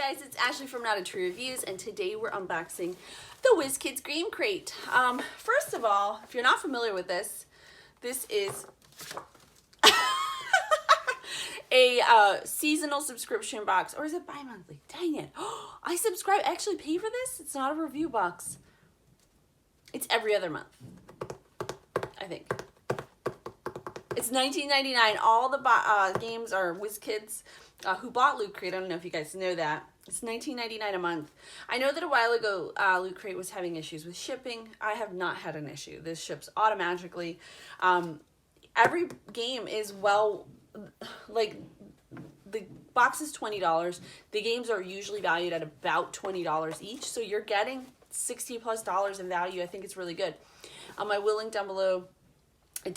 guys, it's Ashley from Not a Tree Reviews, and today we're unboxing the WizKids Game Crate. First of all, if you're not familiar with this, this is a seasonal subscription box, or is it bi-monthly? Dang it. I actually pay for this? It's not a review box. It's every other month, I think. It's $19.99. All the games are WizKids. Who bought Loot Crate? I don't know if you guys know that. It's $19.99 a month. I know that a while ago Loot Crate was having issues with shipping. I have not had an issue. This ships automatically. Every game is like the box is $20. The games are usually valued at about $20 each, so you're getting $60+ in value. I think it's really good. I will link down below.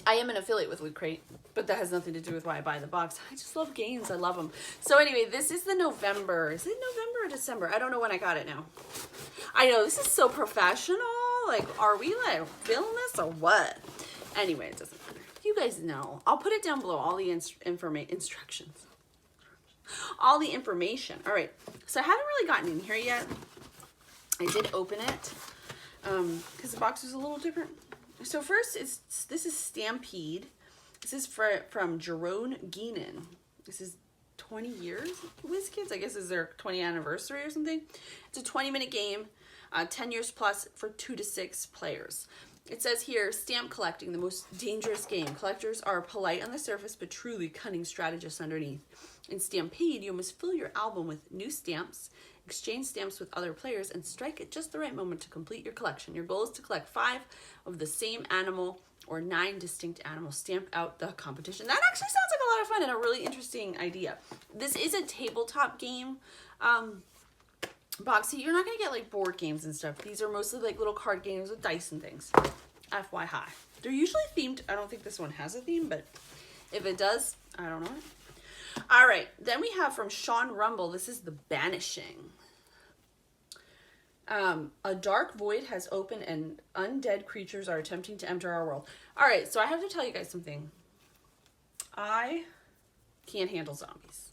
I am an affiliate with Loot Crate, but that has nothing to do with why I buy the box. I just love games. I love them. So anyway, this is the November. Is it November or December? I don't know when I got it now. I know, this is so professional. Like, are we like filming this or what? Anyway, it doesn't matter. You guys know. I'll put it down below, all the instructions. All the information. All right. So I haven't really gotten in here yet. I did open it because the box was a little different. So first, this is Stampede. This is from Jerome Geenan. This is 20 years WizKids. I guess is their 20th anniversary or something. It's a 20-minute game, 10 years plus for 2 to 6 players. It says here, stamp collecting, the most dangerous game. Collectors are polite on the surface, but truly cunning strategists underneath. In Stampede, you must fill your album with new stamps, exchange stamps with other players, and strike at just the right moment to complete your collection. Your goal is to collect 5 of the same animal or 9 distinct animals. Stamp out the competition. That actually sounds like a lot of fun and a really interesting idea. This is a tabletop game box. So you're not going to get like board games and stuff. These are mostly like little card games with dice and things. FYI. They're usually themed. I don't think this one has a theme, but if it does, I don't know. All right. Then we have from Sean Rumble. This is The Banishing. A dark void has opened and undead creatures are attempting to enter our world. All right, so I have to tell you guys something. I can't handle zombies.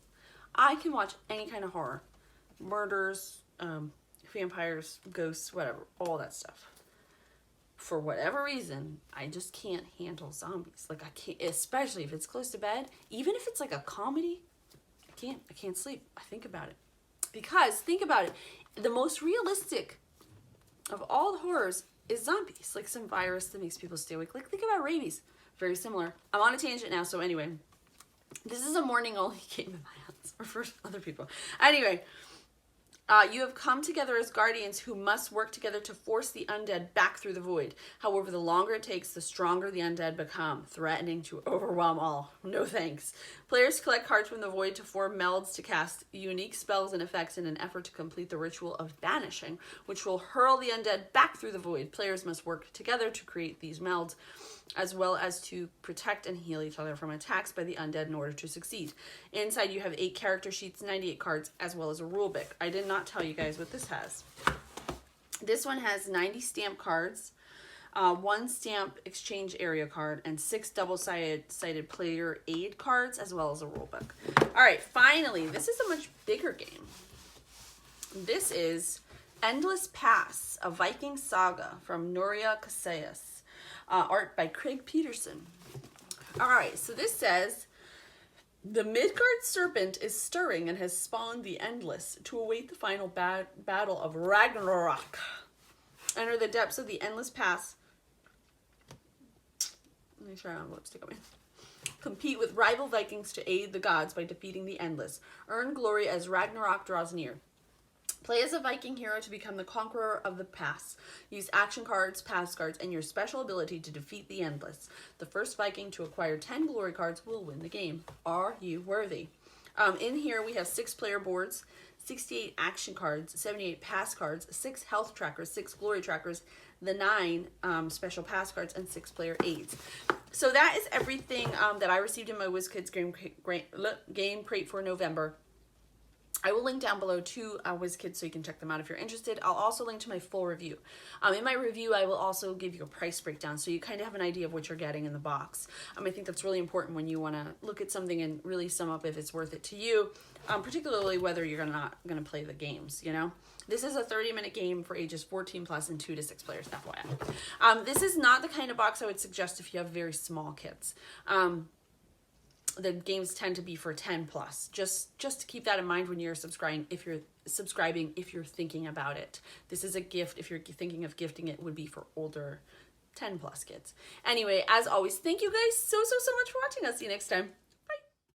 I can watch any kind of horror. Murders, vampires, ghosts, whatever, all that stuff. For whatever reason, I just can't handle zombies. Like I can't, especially if it's close to bed. Even if it's like a comedy, I can't sleep. I think about it. Because, think about it, the most realistic of all the horrors is zombies. Like some virus that makes people stay awake. Like, think about rabies. Very similar. I'm on a tangent now, so anyway. This is a morning-only game in my house. Or for other people. Anyway, you have come together as guardians who must work together to force the undead back through the void. However, the longer it takes, the stronger the undead become, threatening to overwhelm all. No thanks. Players collect cards from the void to form melds to cast unique spells and effects in an effort to complete the ritual of banishing, which will hurl the undead back through the void. Players must work together to create these melds, as well as to protect and heal each other from attacks by the undead in order to succeed. Inside you have 8 character sheets, 98 cards, as well as a rule book. I did not tell you guys what this has. This one has 90 stamp cards, 1 stamp exchange area card, and 6 double-sided player aid cards, as well as a rule book. All right, finally, this is a much bigger game. This is Endless Pass, a Viking saga from Nuria Casillas. Art by Craig Peterson. All right, so this says, the Midgard serpent is stirring and has spawned the Endless to await the final battle of Ragnarok. Enter the depths of the Endless Pass. Let me try on lipstick on me. Compete with rival Vikings to aid the gods by defeating the Endless. Earn glory as Ragnarok draws near. Play as a Viking hero to become the conqueror of the pass. Use action cards, pass cards, and your special ability to defeat the Endless. The first Viking to acquire 10 glory cards will win the game. Are you worthy? In here we have 6 player boards, 68 action cards, 78 pass cards, 6 health trackers, 6 glory trackers, the 9 special pass cards, and 6 player aids. So that is everything that I received in my WizKids Game Crate for November. I will link down below to WizKids so you can check them out if you're interested. I'll also link to my full review. In my review, I will also give you a price breakdown so you kind of have an idea of what you're getting in the box. I think that's really important when you want to look at something and really sum up if it's worth it to you, particularly whether you're not going to play the games, you know? This is a 30-minute game for ages 14 plus and 2 to 6 players, FYI. This is not the kind of box I would suggest if you have very small kids. The games tend to be for 10 plus. Just to keep that in mind when you're subscribing, if you're thinking about it. This is a gift. If you're thinking of gifting it, would be for older 10 plus kids. Anyway, as always, thank you guys so much for watching. I'll see you next time.